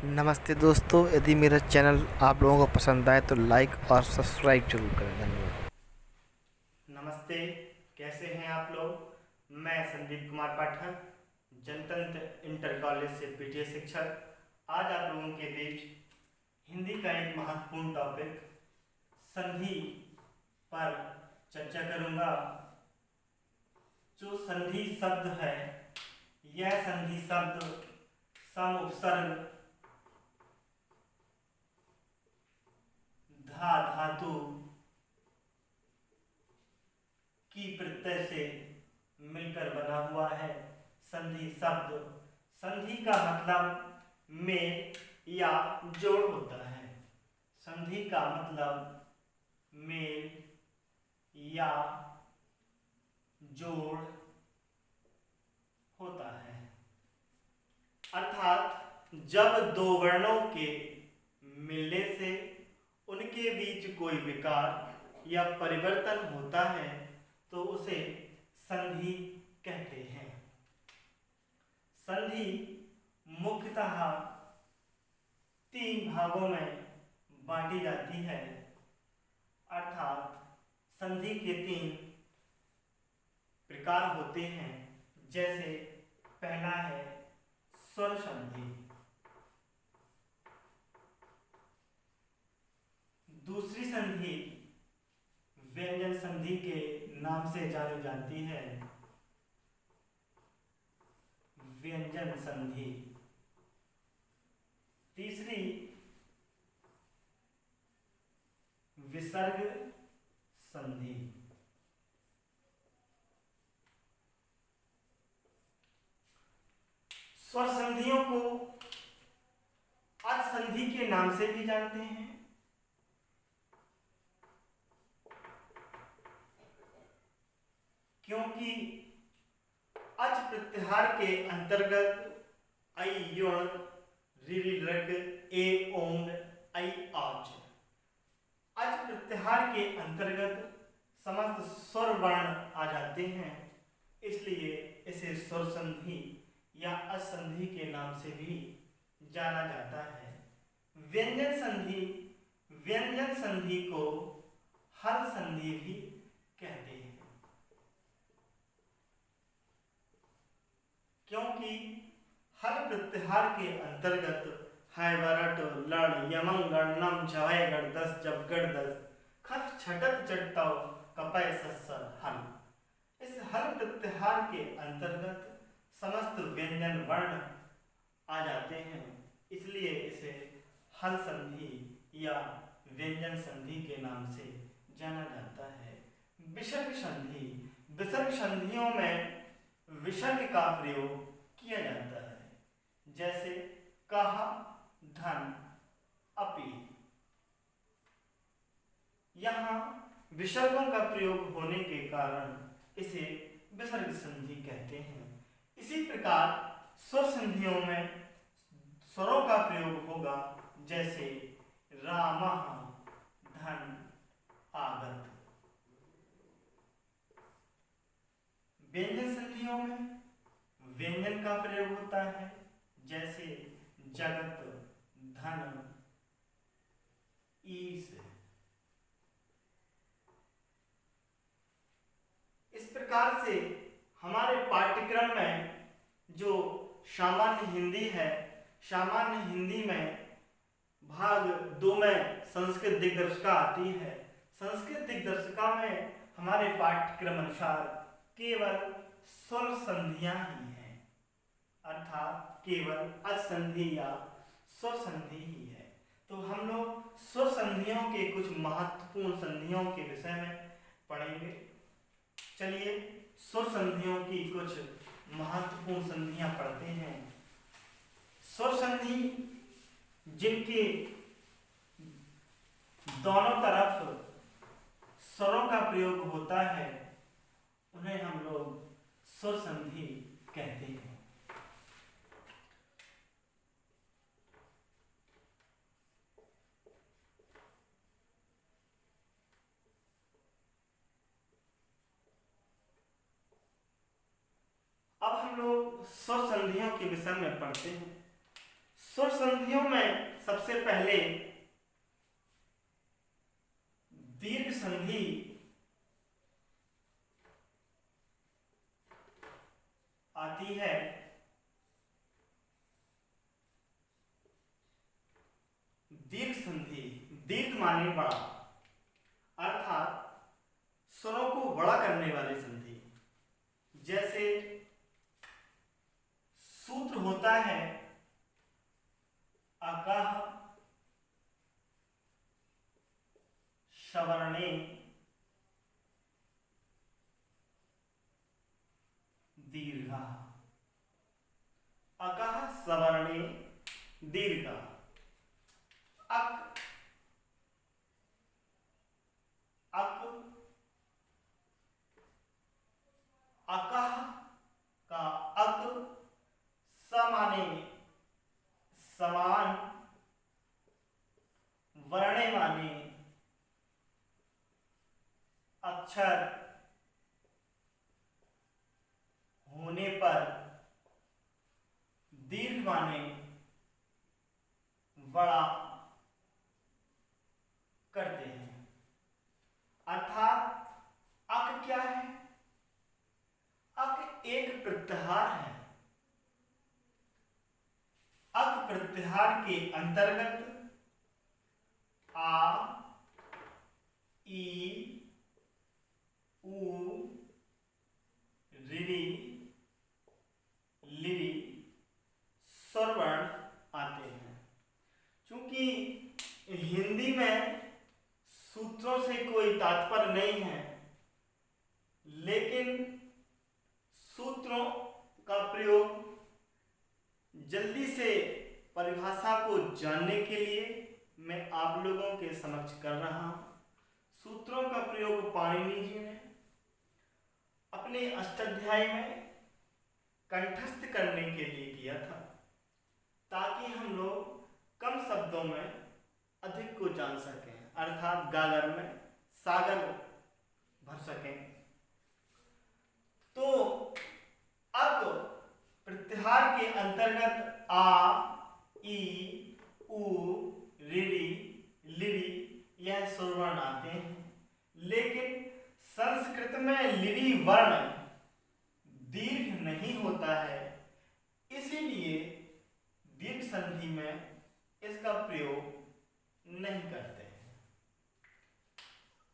नमस्ते दोस्तों, यदि मेरा चैनल आप लोगों को पसंद आए तो लाइक और सब्सक्राइब जरूर करें। धन्यवाद। नमस्ते। कैसे हैं आप लोग। मैं संदीप कुमार पाठक, जनतंत्र इंटर कॉलेज से पीटीए शिक्षक आज आप लोगों के बीच हिंदी का एक महत्वपूर्ण टॉपिक संधि पर चर्चा करूंगा। जो संधि शब्द है, यह संधि शब्द सम उपसर्ग धा धातु की प्रत्यय से मिलकर बना हुआ है। संधि शब्द, संधि का मतलब मेल या जोड़ होता है। संधि का मतलब मेल या जोड़ होता है। अर्थात जब दो वर्णों के मिलने से उनके बीच कोई विकार या परिवर्तन होता है तो उसे संधि कहते हैं। संधि मुख्यतः तीन भागों में बांटी जाती है। अर्थात संधि के तीन प्रकार होते हैं। जैसे पहला है स्वर संधि, दूसरी संधि व्यंजन संधि के नाम से जानी जाती है, व्यंजन संधि। तीसरी विसर्ग संधि। स्वर संधियों को अच संधि के नाम से भी जानते हैं, क्योंकि अच प्रत्याहार के अंतर्गत ऐ युण ऋ ऋ ए ओंग ऐ आच। अच प्रत्याहार के अंतर्गत समस्त स्वर वर्ण आ जाते हैं, इसलिए इसे स्वर संधि या असंधि के नाम से भी जाना जाता है। व्यंजन संधि, व्यंजन संधि को हल संधि भी कहते हैं, क्योंकि हल प्रत्याहार के अंतर्गत है वरट लड़ यमंगड़ नम झवैगड़ दस जबगड़ दस खस छटत चटताव कपय सस्सर हल। इस हल प्रत्याहार के अंतर्गत समस्त व्यंजन वर्ण आ जाते हैं, इसलिए इसे हल संधि या व्यंजन संधि के नाम से जाना जाता है। विसर्ग संधि, विसर्ग संधियों में विसर्ग का प्रयोग किया जाता है। जैसे कहा, धन, अपि। यहाँ विसर्गों का प्रयोग होने के कारण इसे विसर्ग संधि कहते हैं। इसी प्रकार स्वर संधियों में स्वरों का प्रयोग होगा। जैसे रामः, धन, आगत। व्यंजन संधियों में व्यंजन का प्रयोग होता है। जैसे जगत, धन, ईश। इस प्रकार से हमारे पाठ्यक्रम में जो सामान्य हिंदी है, सामान्य हिंदी में भाग 2 में संस्कृत दिग्दर्शिका आती है। संस्कृत दिग्दर्शिका में हमारे पाठ्यक्रम अनुसार केवल स्वर संधियां ही हैं, अर्थात केवल अच संधि या स्वर संधि ही है। तो हम लोग स्वर संधियों के कुछ महत्वपूर्ण संधियों के विषय में पढ़ेंगे। चलिए स्वर संधियों की कुछ महत्वपूर्ण संधियां पढ़ते हैं। स्वर संधि जिनके दोनों तरफ स्वरों का प्रयोग होता है, उन्हें हम लोग स्वर संधि कहते हैं। अब हम लोग स्वर संधियों के विषय में पढ़ते हैं। स्वर संधियों में सबसे पहले दीर्घ संधि आती है। दीर्घ संधि, दीर्घ माने बड़ा, अर्थात स्वरों को बड़ा करने वाली संधि। जैसे सूत्र होता है अकः सवर्णे दीर्घः, अकः सवर्णे दीर्घः। अक अक अकः का अक, समाने समान, वर्णे माने अक्षर, होने पर, दीर्घ माने बड़ा करते हैं। अर्थात अक क्या है? अक एक प्रत्याहार है। अक प्रत्याहार के अंतर्गत आ, ई, उ, ऋ, लिरि स्वर वर्ण आते हैं। चूंकि हिंदी में सूत्रों से कोई तात्पर्य नहीं है, लेकिन सूत्रों का प्रयोग जल्दी से परिभाषा को जानने के लिए मैं आप लोगों के समक्ष कर रहा हूं। सूत्रों का प्रयोग पाणिनि जी ने अपने अष्टाध्यायी में कंठस्थ करने के लिए किया था, ताकि हम लोग कम शब्दों में अधिक को जान सकें, अर्थात गागर में सागर भर सकें। तो अब प्रत्याहार के अंतर्गत आ, ई, उ, ऋ, लिरि यह स्वर वर्ण आते हैं। लेकिन संस्कृत में लिरि वर्ण दीर्घ नहीं होता है, इसीलिए दीर्घ संधि में इसका प्रयोग नहीं करते हैं।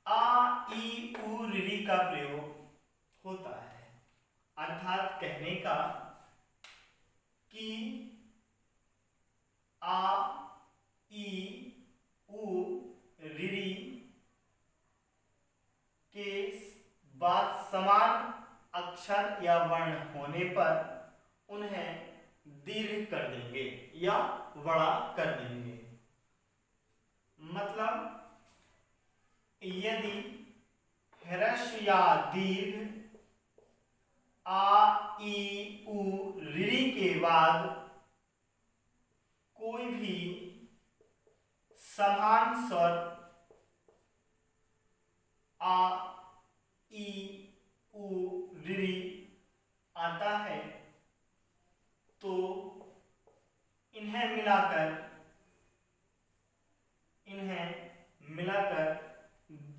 आ, ई, उ, ऋ का प्रयोग होता है, अर्थात कहने का कि आ, ई, उ, ऋ के बाद समान अक्षर या वर्ण होने पर उन्हें दीर्घ कर देंगे या बड़ा कर देंगे। मतलब यदि ह्रस्व या दीर्घ आ, ई, उ, ऋ के बाद कोई भी समान स्वर आ, ई, उ, ऋ आता है तो इन्हें मिलाकर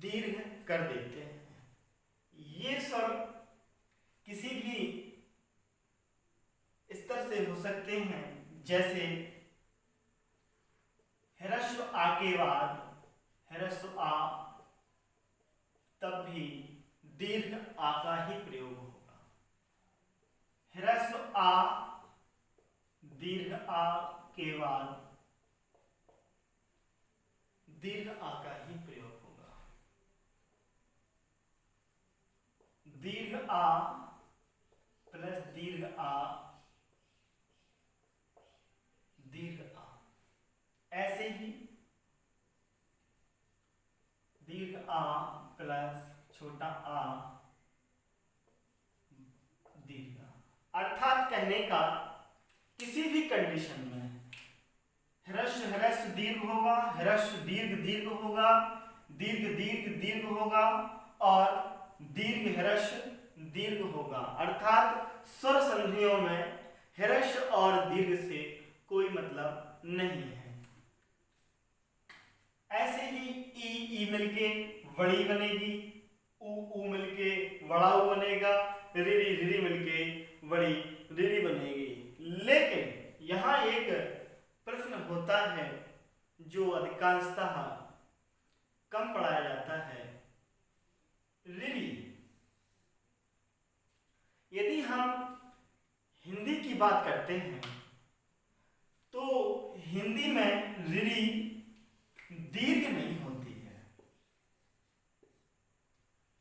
दीर्घ कर देते हैं। ये स्वर किसी भी स्तर से हो सकते हैं, जैसे ह्रस्व आ के बाद ह्रस्व आ, तब भी दीर्घ आ का ही प्रयोग होगा। ह्रस्व आ, दीर्घ आ के बाद दीर्घ आ का ही प्रयोग होगा। दीर्घ आ प्लस दीर्घ आ, दीर्घ आ, ऐसे ही दीर्घ आ प्लस छोटा आ, दीर्घ आ। अर्थात कहने का किसी भी कंडीशन में ह्रस्व ह्रस्व दीर्घ होगा, ह्रस्व दीर्घ दीर्घ होगा, दीर्घ दीर्घ दीर्घ होगा और दीर्घ ह्रस्व दीर्घ होगा। अर्थात स्वर संधियों में ह्रस्व और दीर्घ से कोई मतलब नहीं है। ऐसे ही ई मिलके वड़ी बनेगी, ऊ मिलके वड़ा ऊ बनेगा, रिरी मिलके वड़ी रिरी बनेगी। लेकिन यहाँ एक प्रश्न होता है जो अधिकांशतः कम पढ़ाया जाता है, रिरी। यदि हम हिंदी की बात करते हैं तो हिंदी में रिरी दीर्घ नहीं होती है।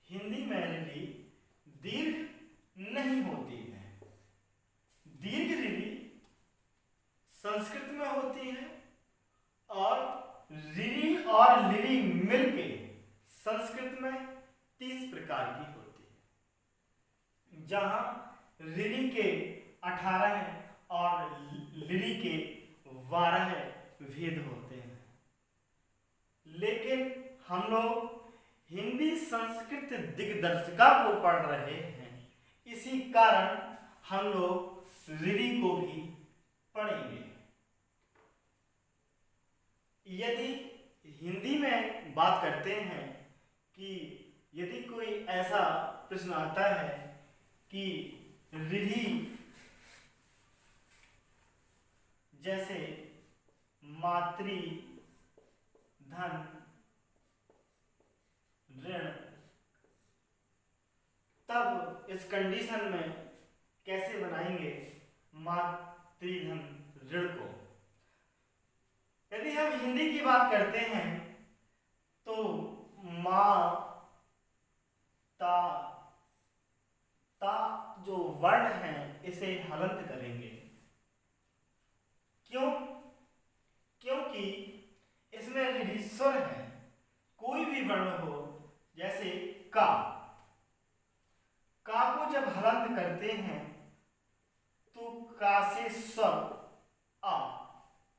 हिंदी में रिरी दीर्घ नहीं होती है। दीर्घ रिरी संस्कृत में होती है और रिरी और लिरी मिलके संस्कृत में 30 प्रकार की होती है, जहां रिरी के 18 और लिरी के 12 भेद होते हैं। लेकिन हम लोग हिंदी संस्कृत दिग्दर्शिका को पढ़ रहे हैं, इसी कारण हम लोग रिरी को भी पढ़ेंगे। यदि हिंदी में बात करते हैं कि यदि कोई ऐसा प्रश्न आता है कि रिरी जैसे मातृ धन ऋण, तब इस कंडीशन में कैसे बनाएंगे मातृधन ऋण को। यदि हम हिंदी की बात करते हैं तो माँ ता जो वर्ण है इसे हलंत करेंगे। क्यों? क्योंकि इसमें रिरी स्वर है। कोई भी वर्ण हो, जैसे का को जब हलंत करते हैं तो का से स्वर आ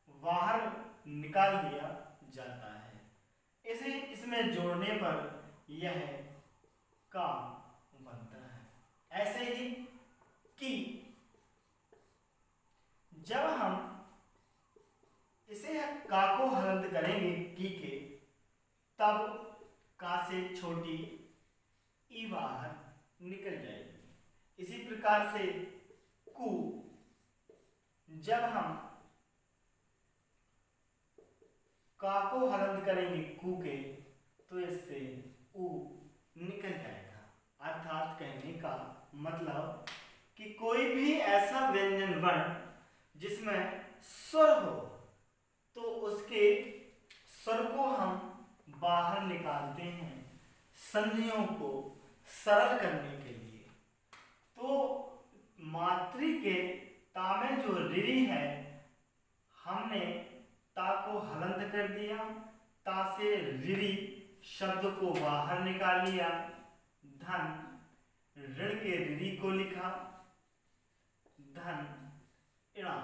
बाहर निकाल दिया जाता है। इसे इसमें जोड़ने पर यह का बनता है। ऐसे ही कि जब हम इसे का को हलंत करेंगे की के, तब का से छोटी ई बाहर निकल जाएगी। इसी प्रकार से कु, जब हम का को हलंत करेंगे कु के, तो इससे उ निकल जाएगा। अर्थात कहने का मतलब कि कोई भी ऐसा व्यंजन वर्ण जिसमें स्वर हो तो उसके स्वर को हम बाहर निकालते हैं संधियों को सरल करने के लिए। तो मातृ के ता में जो रिरी है, हमने ता को हलंत कर दिया, ता से रिरी शब्द को बाहर निकाल लिया, धन ऋण के रिरी को लिखा, धन इणा।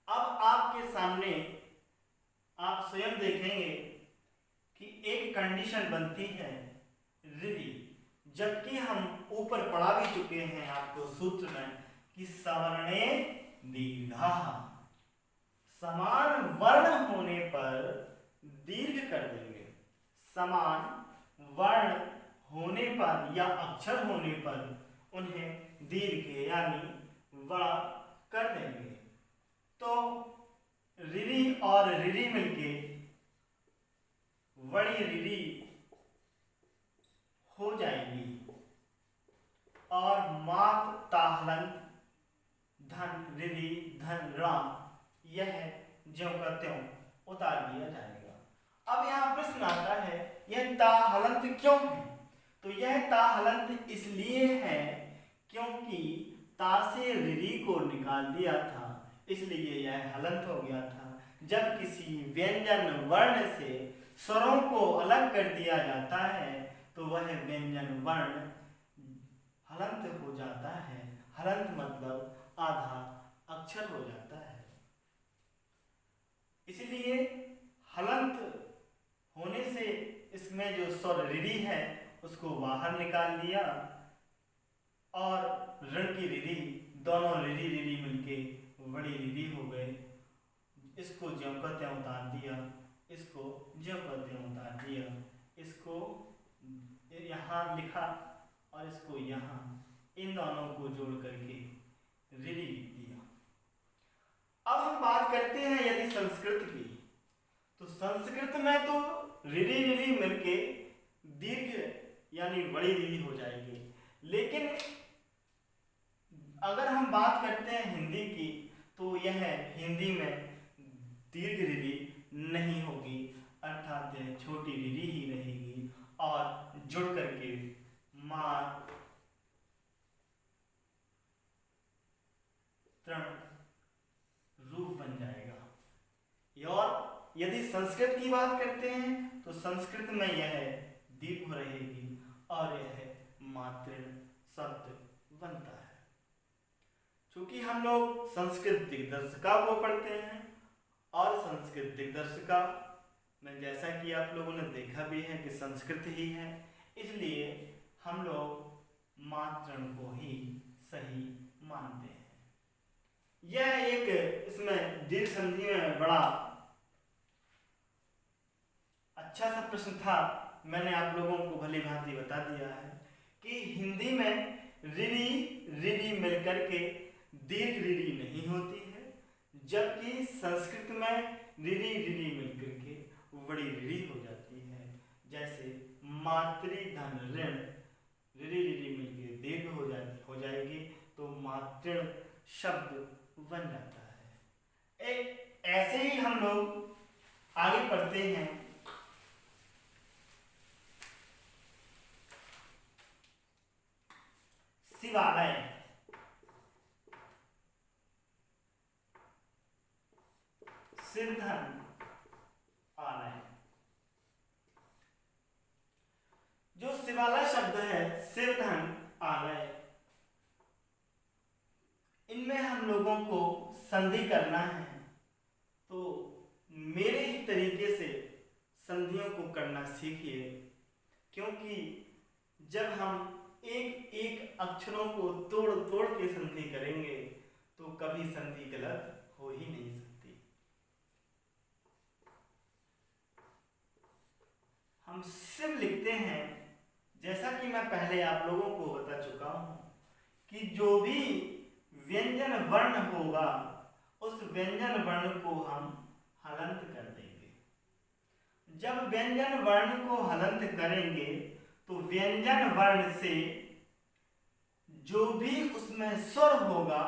अब आपके सामने आप स्वयं देखेंगे कि एक कंडीशन बनती है रिरी, जबकि हम ऊपर पढ़ा भी चुके हैं आपको सूत्र में कि सवर्णे दीर्घा, समान वर्ण होने पर दीर्घ कर देंगे। समान वर्ण होने पर या अक्षर होने पर उन्हें दीर्घ यानी वड़ा कर देंगे। तो रिरी और रिरी मिलके वड़ी रिरी हो जाएगी और मात ताहलंत धन रिरी धन राम, यह ज्यों का त्यों उतार दिया जाएगा। अब यहाँ प्रश्न आता है यह ताहलंत क्यों है? तो यह ताहलंत इसलिए है क्योंकि ता से रिरी को निकाल दिया था, इसलिए यह हलंत हो गया था। जब किसी व्यंजन वर्ण से स्वरों को अलग कर दिया जाता है तो वह व्यंजन वर्ण हलंत हो जाता है। हलंत मतलब आधा अक्षर हो जाता है। इसलिए हलंत होने से इसमें जो स्वर रिरी है उसको बाहर निकाल दिया और ऋण की रिरी, दोनों रिरी रिरी मिलके बड़ी रिरी हो गए ज्यों का त्यों उतार दिया, इसको ज्यों का त्यों उतार दिया, इसको यहाँ लिखा और इसको यहाँ, इन दोनों को जोड़ करके रिरी लिख दिया। अब हम बात करते हैं यदि संस्कृत की, तो संस्कृत में तो रिरी रिरी मिलके दीर्घ यानी बड़ी रिरी हो जाएगी। लेकिन अगर हम बात करते हैं हिंदी की, तो यह हिंदी में दीर्घ रिरी नहीं होगी, अर्थात यह छोटी रिरी ही रहेगी और जुड़ करके मातृण रूप बन जाएगा। और यदि संस्कृत की बात करते हैं तो संस्कृत में यह दीर्घ रहेगी और यह मातृण शब्द बनता है। चूंकि हम लोग संस्कृत दिग्दर्शिका को पढ़ते हैं और संस्कृत दिग्दर्शिका में जैसा कि आप लोगों ने देखा भी है कि संस्कृत ही है, इसलिए हम लोग मातृण को ही सही मानते हैं। यह एक इसमें दीर्घ संधि में बड़ा अच्छा सा प्रश्न था, मैंने आप लोगों को भली भांति बता दिया है कि हिंदी में रिरी रिरी मिलकर के दीर्घ रिरी नहीं होती है, जबकि संस्कृत में रिरी रिरी मिलकर के बड़ी रिरी हो जाती है। जैसे मातृधन ऋण, रिरी रिरी मिलकर दीर्घ हो जाएगी तो मातृण शब्द बन जाता है। ऐसे ही हम लोग आगे पढ़ते हैं। शिवालय, सिरधन आलय। जो शिवालय शब्द है, सिरधन आलय, इनमें हम लोगों को संधि करना है, तो मेरे ही तरीके से संधियों को करना सीखिए, क्योंकि जब हम एक एक अक्षरों को तोड़ तोड़ के संधि करेंगे तो कभी संधि गलत हो ही नहीं सकती। हम शिव लिखते हैं, जैसा कि मैं पहले आप लोगों को बता चुका हूं कि जो भी व्यंजन वर्ण होगा उस व्यंजन वर्ण को हम हलंत कर देंगे। जब व्यंजन वर्ण को हलंत करेंगे तो व्यंजन वर्ण से जो भी उसमें स्वर होगा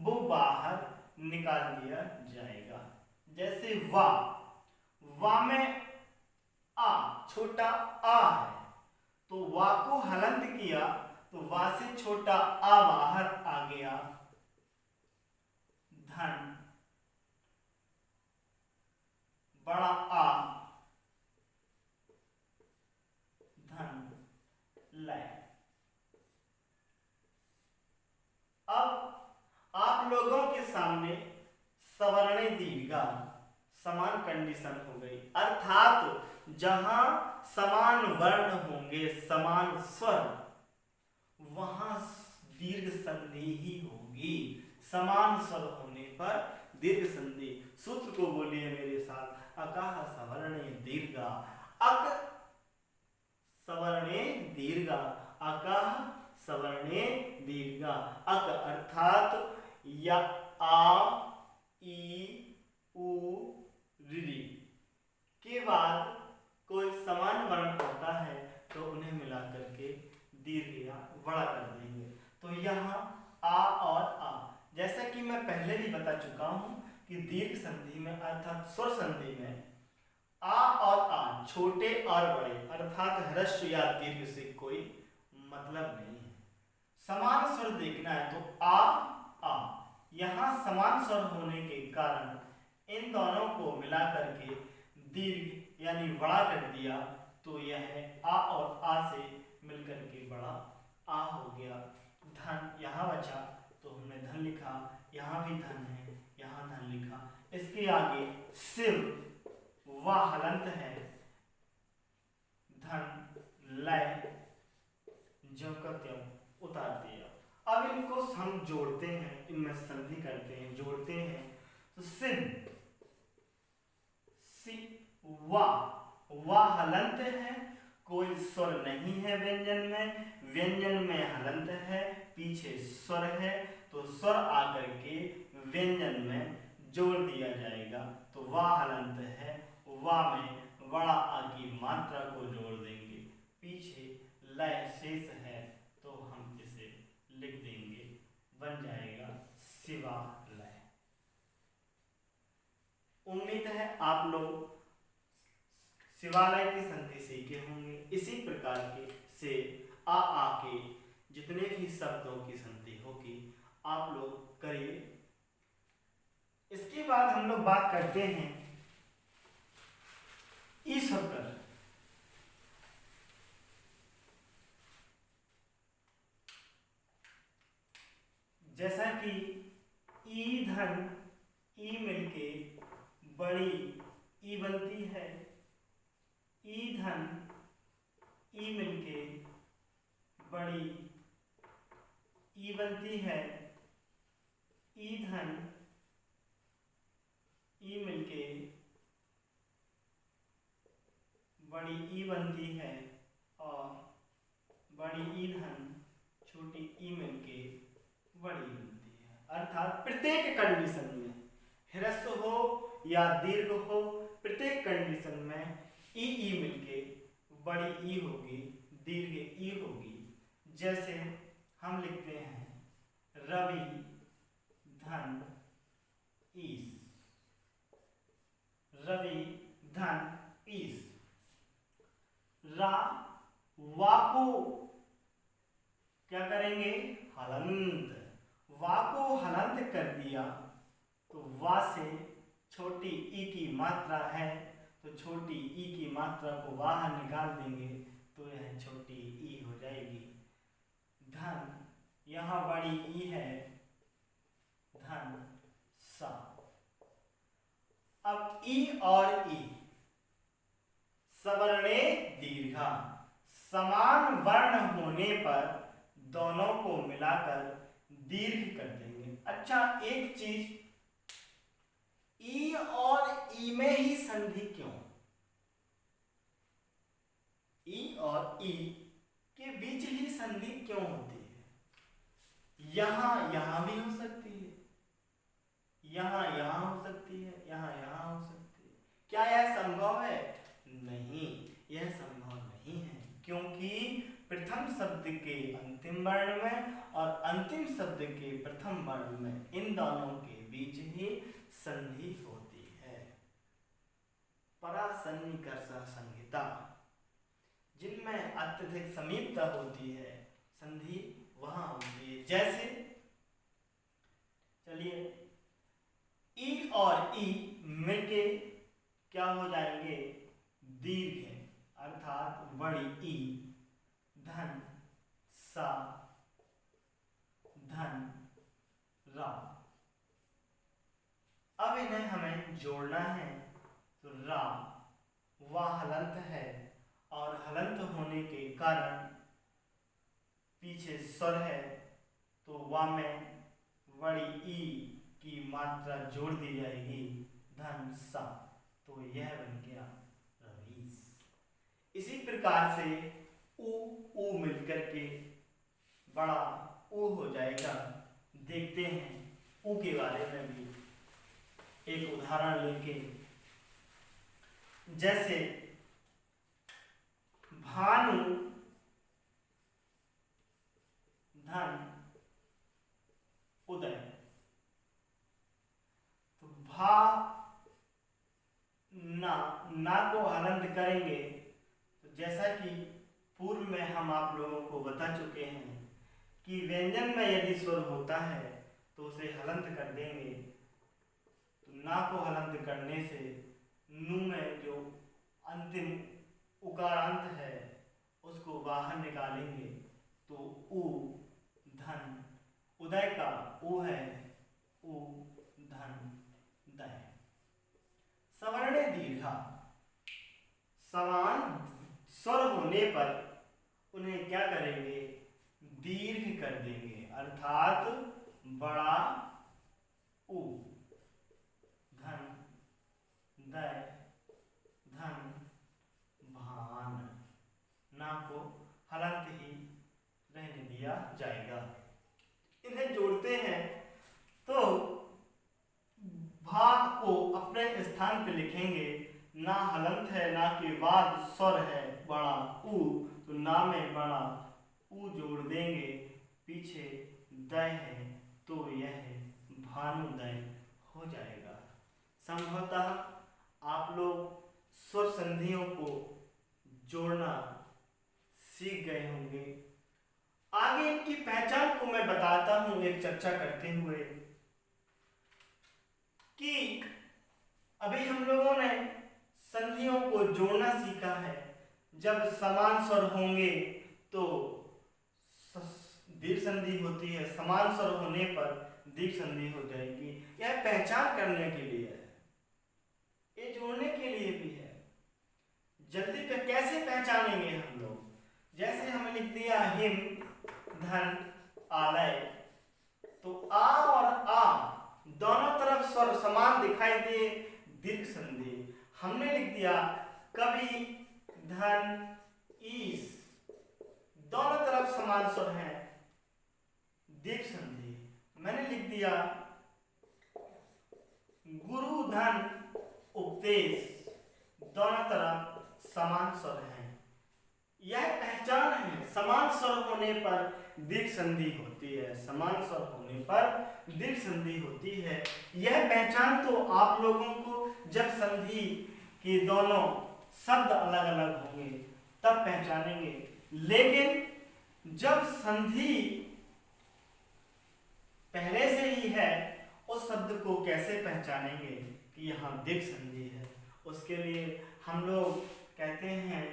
वो बाहर निकाल दिया जाएगा। जैसे वा, वा में आ, छोटा आ है, तो वा को हलंत किया तो वा से छोटा आ बाहर आ गया। धन, बड़ा आ, धन लय। अब आप लोगों के सामने सवर्णे दीर्घा समान कंडीशन हो गई, अर्थात जहां समान वर्ण होंगे, समान स्वर, वहां दीर्घ संधि ही होगी। समान स्वर होने पर दीर्घ संधि। सूत्र को बोलिए मेरे साथ, अकाह सवर्णे दीर्घा, अक सवर्णे दीर्घा, अकाह सवर्णे दीर्घा। अक अर्थात या, आ, ई, उ, ऋ के बाद कोई समान वर्ण होता है तो उन्हें मिलाकर के दीर्घ या बड़ा कर देंगे। तो यहाँ आ और आ, जैसा कि मैं पहले भी बता चुका हूं कि दीर्घ संधि में अर्थात स्वर संधि में आ और आ, छोटे और बड़े अर्थात ह्रस्व या दीर्घ से कोई मतलब नहीं है। समान स्वर देखना है तो आ, यहाँ समान स्वर होने के कारण इन दोनों को मिला करके दीर्घ यानी बड़ा कर दिया, तो यह आ और आ से मिलकर के बड़ा आ हो गया। धन यहाँ बचा तो हमने धन लिखा, यहाँ भी धन है, यहाँ धन लिखा। इसके आगे शिव, वाह हलंत है, धन लय, ज्यों का त्यों उतार दिया। अब इनको हम जोड़ते हैं, इनमें संधि करते हैं, जोड़ते हैं। तो शिव, वा हलंत है, कोई स्वर नहीं है व्यंजन में हलंत है, पीछे स्वर है, तो स्वर आकर के व्यंजन में जोड़ दिया जाएगा। तो वा हलंत है, वा में बड़ा आ की मात्रा को जोड़ देंगे, पीछे लय शेष है तो हम इसे लिख देंगे, बन जाएगा शिवालय। उम्मीद है आप लोग शिवालय की संधि सीखे होंगे। इसी प्रकार के से आ के जितने भी शब्दों की संधि होगी आप लोग करिए। इसके बाद हम लोग बात करते हैं ईश्वर। जैसा कि ई धन ई मिलके बड़ी ई बनती है, ई धन ई मिलके बड़ी ई बनती है, ई धन ई मिलके बड़ी ई बनती है, और बड़ी ई धन छोटी ई मिलके बड़ी बनती है। अर्थात प्रत्येक कंडीशन में ह्रस्व हो या दीर्घ हो, प्रत्येक कंडीशन में ई मिलके बड़ी ई होगी, दीर्घ ई होगी। जैसे हम लिखते हैं रवि धन ईश, रवि धन ईश। वा को क्या करेंगे, हलंत, वा को हलंत कर दिया तो वा से छोटी ई की मात्रा है, तो छोटी ई की मात्रा को बाहर निकाल देंगे तो यह छोटी ई हो जाएगी। धन, यहाँ बड़ी ई है, धन सा। अब ई और ई सवर्णे दीर्घा, समान वर्ण होने पर दोनों को मिलाकर दीर्घ कर देंगे। अच्छा, एक चीज, ई और ई में ही संधि क्यों? ई और ई के बीच ही संधि क्यों होती है? यहां भी हो सकती है, यहां हो सकती है, यहां हो सकती है। क्या यह संभव है? नहीं, यह संभव नहीं है, क्योंकि प्रथम शब्द के अंतिम वर्ण में और अंतिम शब्द के प्रथम वर्ण में इन दोनों के बीच ही संधि होती है। परासन्निकर्ष संहिता, जिनमें अत्यधिक समीपता होती है, संधि वहां होती है। जैसे चलिए, ई और ई मिलके क्या हो जाएंगे, दीर्घ, अर्थात बड़ी ई, धन सा, धन रा। अब इन्हें हमें जोड़ना है, तो रा वा हलंत है, और हलंत होने के कारण पीछे स्वर है, तो वा में बड़ी ई की मात्रा जोड़ दी जाएगी, धन सा, तो यह बन गया रवीश। इसी प्रकार से ऊ मिलकर के बड़ा ऊ हो जाएगा। देखते हैं ऊ के बारे में भी एक उदाहरण लेके। जैसे भानु धन उदय, तो भा ना को हलंत करेंगे, तो जैसा कि पूर्व में हम आप लोगों को बता चुके हैं कि व्यंजन में यदि स्वर होता है तो उसे हलंत कर देंगे। तो ना को हलंत करने से नू में जो अंतिम उकारांत है उसको बाहर निकालेंगे, तो ऊ धन उदय का ऊ है, ऊ धन दय। सवर्णे दीर्घा, समान स्वर होने पर उन्हें क्या करेंगे, दीर्घ कर देंगे, अर्थात बड़ा ऊ, धन दय, धन को अपने स्थान पे लिखेंगे। ना हलंत है ना के बाद स्वर है बड़ा ऊ, तो ना में बड़ा ऊ जोड़ देंगे, पीछे दय है तो यह भानुदय हो जाएगा। संभवतः आप लोग स्वर संधियों को जोड़ना सीख गए होंगे। आगे इनकी पहचान को मैं बताता हूं एक चर्चा करते हुए कि अभी हम लोगों ने संधियों को जोड़ना सीखा है। जब समान स्वर होंगे तो दीर्घ संधि होती है, समान स्वर होने पर दीर्घ संधि हो जाएगी। यह पहचान करने के लिए है, ये जोड़ने के लिए भी है। जल्दी पे कैसे पहचानेंगे हम लोग? जैसे हमने लिख दिया हिम धन आलय, तो आ और आ दोनों तरफ स्वर समान दिखाई दे, दीर्घ संधि। हमने लिख दिया कवि धन ईस, दोनों तरफ समान स्वर हैं, दीर्घ संधि। मैंने लिख दिया गुरु धन उपदेश, दोनों तरफ समान स्वर हैं। यह पहचान है, समान स्वर होने पर दीर्घ संधि होती है, समान स्वर होने पर दीर्घ संधि होती है। यह पहचान तो आप लोगों को जब संधि के दोनों शब्द अलग अलग होंगे तब पहचानेंगे, लेकिन जब संधि पहले से ही है उस शब्द को कैसे पहचानेंगे कि यहाँ दीर्घ संधि है? उसके लिए हम लोग कहते हैं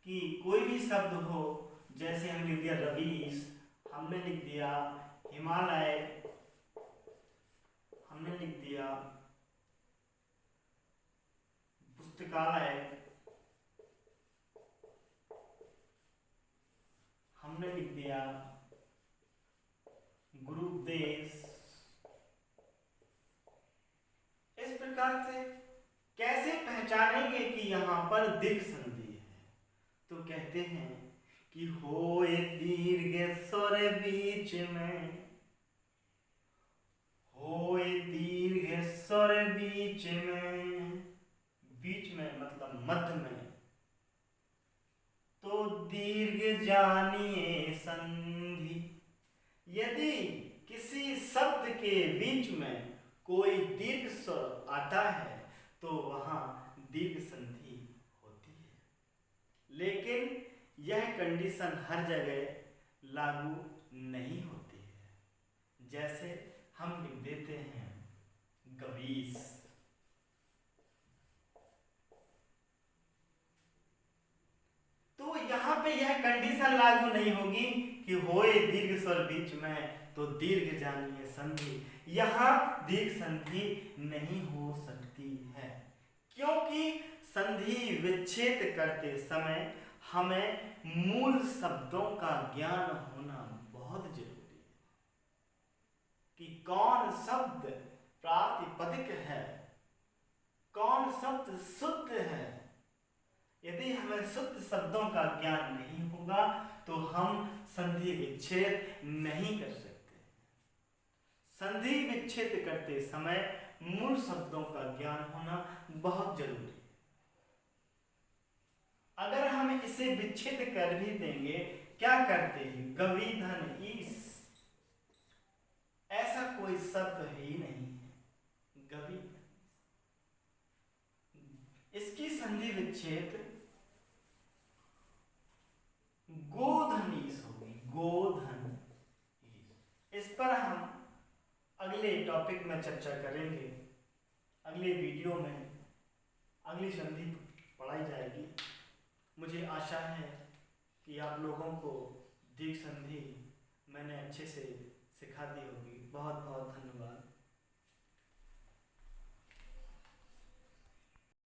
कि कोई भी शब्द हो, जैसे हम लिख दिया रवीश, हमने लिख दिया हिमालय, हमने लिख दिया पुस्तकालय, हमने लिख दिया गुरुदेश। इस प्रकार से कैसे पहचानेंगे कि यहाँ पर दीर्घ संधि है? तो कहते हैं कि होए दीर्घ स्वर बीच में, होए दीर्घ स्वर बीच में, बीच में मतलब मध्य में, तो दीर्घ जानिए संधि। यदि किसी शब्द के बीच में कोई दीर्घ स्वर आता है तो वहां दीर्घ संधि होती है, लेकिन यह कंडीशन हर जगह लागू नहीं होती है। जैसे हम लिख देते हैं गवीश, तो यहां पे यह कंडीशन लागू नहीं होगी कि होए दीर्घ स्वर बीच में तो दीर्घ जानिए संधि। यहां दीर्घ संधि नहीं हो सकती है, क्योंकि संधि विच्छेद करते समय हमें मूल शब्दों का ज्ञान होना बहुत जरूरी है कि कौन शब्द प्रातिपदिक है, कौन शब्द शुद्ध है। यदि हमें शुद्ध शब्दों का ज्ञान नहीं होगा तो हम संधि विच्छेद नहीं कर सकते। संधि विच्छेद करते समय मूल शब्दों का ज्ञान होना बहुत जरूरी है। अगर हम इसे विच्छेद कर भी देंगे, क्या करते हैं, गवी धन ईस, ऐसा कोई शब्द ही नहीं है, गवी। इसकी संधि विच्छेद गोधनीस होगी, गोधन। इस पर हम अगले टॉपिक में चर्चा करेंगे। अगले वीडियो में अगली संधि पढ़ाई जाएगी। मुझे आशा है कि आप लोगों को दीर्घ संधि मैंने अच्छे से सिखा दी होगी। बहुत बहुत धन्यवाद।